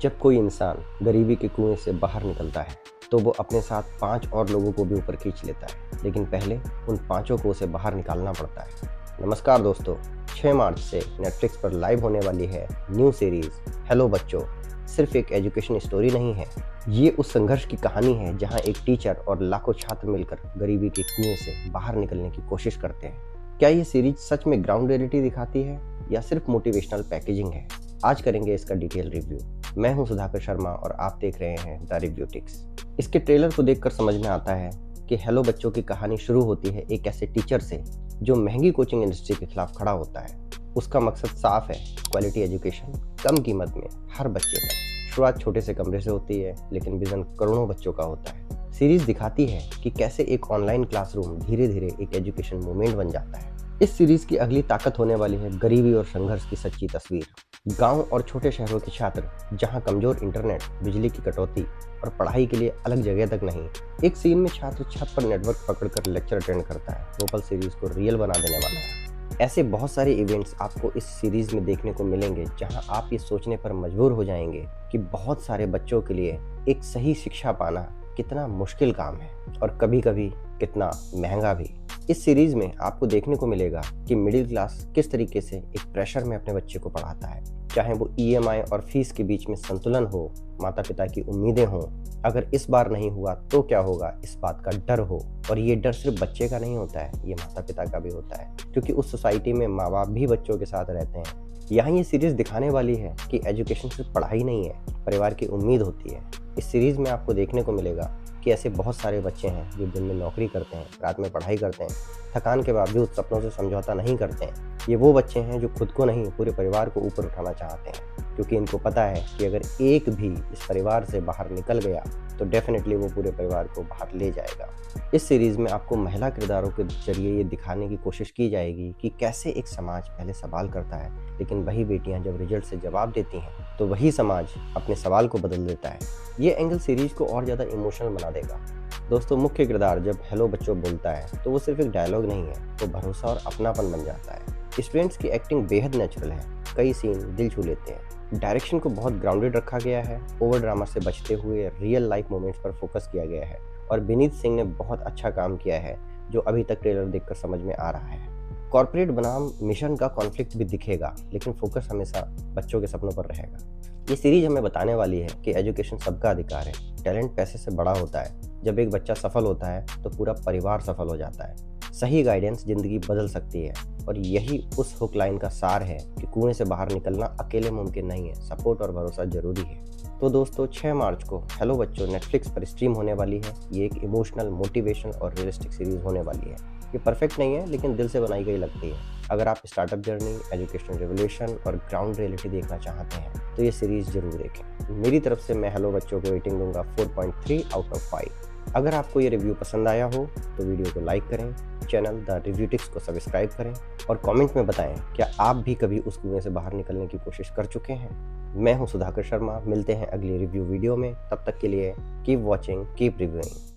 जब कोई इंसान गरीबी के कुएं से बाहर निकलता है तो वो अपने साथ 5 और लोगों को भी ऊपर खींच लेता है, लेकिन पहले उन 5 को उसे बाहर निकालना पड़ता है। नमस्कार दोस्तों, 6 मार्च से नेटफ्लिक्स पर लाइव होने वाली है न्यू सीरीज हेलो बच्चों। सिर्फ एक एजुकेशन स्टोरी नहीं है, ये उस संघर्ष की कहानी है जहां एक टीचर और लाखों छात्र मिलकर गरीबी के कुएं से बाहर निकलने की कोशिश करते हैं। क्या ये सीरीज सच में ग्राउंड रियलिटी दिखाती है या सिर्फ मोटिवेशनल पैकेजिंग है? आज करेंगे इसका डिटेल रिव्यू। मैं हूं सुधाकर शर्मा और आप देख रहे हैं द रिव्यू टिक्स। इसके ट्रेलर को देखकर समझ में आता है कि हेलो बच्चों की कहानी शुरू होती है एक ऐसे टीचर से जो महंगी कोचिंग इंडस्ट्री के खिलाफ खड़ा होता है। उसका मकसद साफ है, क्वालिटी एजुकेशन कम कीमत में हर बच्चे तक। शुरुआत छोटे से कमरे से होती है, लेकिन विजन करोड़ों बच्चों का होता है। सीरीज दिखाती है कि कैसे एक ऑनलाइन क्लासरूम धीरे धीरे एक एजुकेशन मूवमेंट बन जाता है। इस सीरीज की अगली ताकत होने वाली है गरीबी और संघर्ष की सच्ची तस्वीर। गांव और छोटे शहरों के छात्र जहां कमजोर इंटरनेट, बिजली की कटौती और पढ़ाई के लिए अलग जगह तक नहीं। एक सीन में छात्र छत पर नेटवर्क पकड़कर लेक्चर अटेंड करता है। वो पल सीरीज को रियल बना देने वाला है। ऐसे बहुत सारे इवेंट्स आपको इस सीरीज में देखने को मिलेंगे जहां आप ये सोचने पर मजबूर हो जाएंगे कि बहुत सारे बच्चों के लिए एक सही शिक्षा पाना कितना मुश्किल काम है और कभी कभी कितना महंगा भी। इस सीरीज में आपको देखने को मिलेगा कि मिडिल क्लास किस तरीके से एक प्रेशर में अपने बच्चे को पढ़ाता है, चाहे वो ईएमआई और फीस के बीच में संतुलन हो, माता पिता की उम्मीदें हों, अगर इस बार नहीं हुआ तो क्या होगा इस बात का डर हो। और ये डर सिर्फ बच्चे का नहीं होता है, ये माता पिता का भी होता है, क्योंकि उस सोसाइटी में माँ बाप भी बच्चों के साथ रहते हैं। यहाँ ये सीरीज दिखाने वाली है कि एजुकेशन सिर्फ पढ़ाई नहीं है, परिवार की उम्मीद होती है। इस सीरीज में आपको देखने को मिलेगा कि ऐसे बहुत सारे बच्चे हैं जो दिन में नौकरी करते हैं, रात में पढ़ाई करते हैं, थकान के बावजूद सपनों से समझौता नहीं करते हैं। ये वो बच्चे हैं जो खुद को नहीं पूरे परिवार को ऊपर उठाना चाहते हैं, क्योंकि इनको पता है कि अगर एक भी इस परिवार से बाहर निकल गया तो डेफिनेटली वो पूरे परिवार को बाहर ले जाएगा। इस सीरीज में आपको महिला किरदारों के जरिए ये दिखाने की कोशिश की जाएगी कि कैसे एक समाज पहले सवाल करता है, लेकिन वही बेटियां जब रिजल्ट से जवाब देती हैं तो वही समाज अपने सवाल को बदल देता है। ये एंगल सीरीज को और ज़्यादा इमोशनल बना देगा। दोस्तों, मुख्य किरदार जब हेलो बच्चों बोलता है तो वो सिर्फ एक डायलॉग नहीं है, वो भरोसा और अपनापन बन जाता है। स्टूडेंट्स की एक्टिंग बेहद नेचुरल है, कई सीन दिल छू लेते हैं। डायरेक्शन को बहुत ग्राउंडेड रखा गया है, ओवर ड्रामा से बचते हुए रियल लाइफ मोमेंट्स पर फोकस किया गया है और विनीत सिंह ने बहुत अच्छा काम किया है, जो अभी तक ट्रेलर देखकर समझ में आ रहा है। कॉर्पोरेट बनाम मिशन का कॉन्फ्लिक्ट भी दिखेगा, लेकिन फोकस हमेशा बच्चों के सपनों पर रहेगा। ये सीरीज हमें बताने वाली है कि एजुकेशन सबका अधिकार है, टैलेंट पैसे से बड़ा होता है। जब एक बच्चा सफल होता है तो पूरा परिवार सफल हो जाता है। सही गाइडेंस जिंदगी बदल सकती है और यही उस हुक लाइन का सार है कि कुएं से बाहर निकलना अकेले मुमकिन नहीं है, सपोर्ट और भरोसा जरूरी है। तो दोस्तों, 6 मार्च को हेलो बच्चों नेटफ्लिक्स पर स्ट्रीम होने वाली है। ये एक इमोशनल, मोटिवेशन और रियलिस्टिक सीरीज होने वाली है। ये परफेक्ट नहीं है, लेकिन दिल से बनाई गई लगती है। अगर आप स्टार्टअप जर्नी, एजुकेशनल रेवोल्यूशन और ग्राउंड रियलिटी देखना चाहते हैं तो ये सीरीज जरूर देखें। मेरी तरफ से मैं हेलो बच्चों को रेटिंग दूंगा 4.3 आउट ऑफ 5। अगर आपको ये रिव्यू पसंद आया हो तो वीडियो को लाइक करें, चैनल द रिव्यू टिक्स को सब्सक्राइब करें और कमेंट में बताएं क्या आप भी कभी उस कुएं से बाहर निकलने की कोशिश कर चुके हैं। मैं हूं सुधाकर शर्मा, मिलते हैं अगली रिव्यू वीडियो में। तब तक के लिए कीप वॉचिंग, कीप रिव्यूइंग।